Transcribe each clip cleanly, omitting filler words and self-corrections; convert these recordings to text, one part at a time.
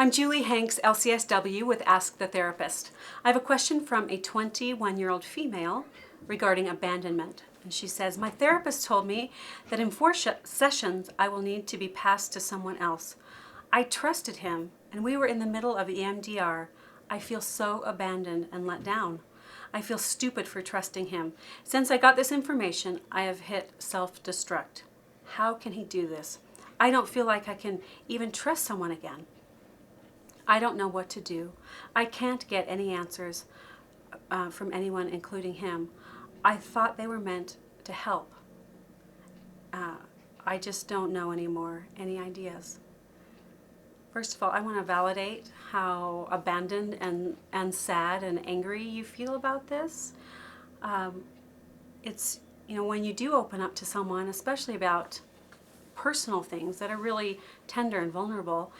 I'm Julie Hanks, LCSW with Ask the Therapist. I have a question from a 21-year-old female regarding abandonment. And she says, my therapist told me that in 4 sessions I will need to be passed to someone else. I trusted him and we were in the middle of EMDR. I feel so abandoned and let down. I feel stupid for trusting him. Since I got this information, I have hit self-destruct. How can he do this? I don't feel like I can even trust someone again. I don't know what to do. I can't get any answers from anyone, including him. I thought they were meant to help. I just don't know anymore. Any ideas? First of all, I want to validate how abandoned and sad and angry you feel about this. It's, when you do open up to someone, especially about personal things that are really tender and vulnerable,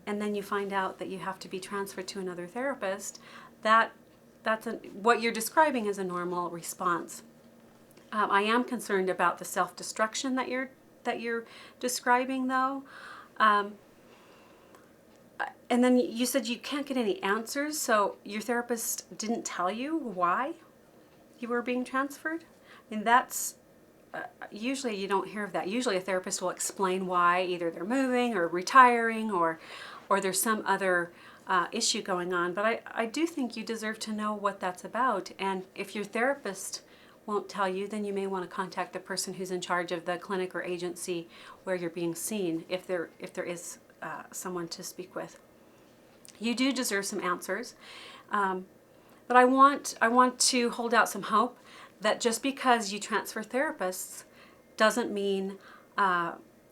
and then you find out that you have to be transferred to another therapist, what you're describing is a normal response. I am concerned about the self-destruction that you're describing, though. And then you said you can't get any answers, so your therapist didn't tell you why you were being transferred? I mean, that's usually you don't hear of that. Usually a therapist will explain why either they're moving or retiring or there's some other issue going on. But I do think you deserve to know what that's about. And if your therapist won't tell you, then you may want to contact the person who's in charge of the clinic or agency where you're being seen, if there is someone to speak with. You do deserve some answers. But I want to hold out some hope that just because you transfer therapists doesn't mean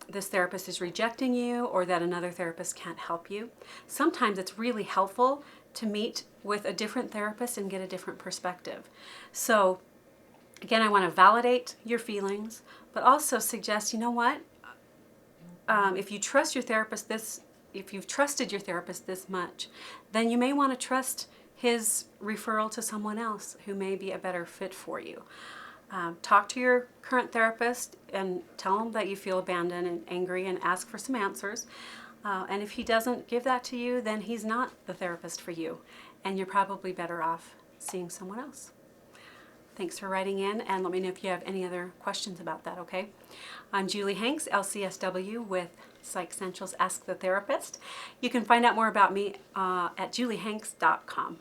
this therapist is rejecting you or that another therapist can't help you. Sometimes it's really helpful to meet with a different therapist and get a different perspective. So again, I want to validate your feelings, but also suggest, you know what? If you trust your therapist if you've trusted your therapist this much, then you may want to trust his referral to someone else who may be a better fit for you. Talk to your current therapist and tell him that you feel abandoned and angry and ask for some answers. And if he doesn't give that to you, then he's not the therapist for you. And you're probably better off seeing someone else. Thanks for writing in, and let me know if you have any other questions about that, okay? I'm Julie Hanks, LCSW with Psych Central's Ask the Therapist. You can find out more about me at juliehanks.com.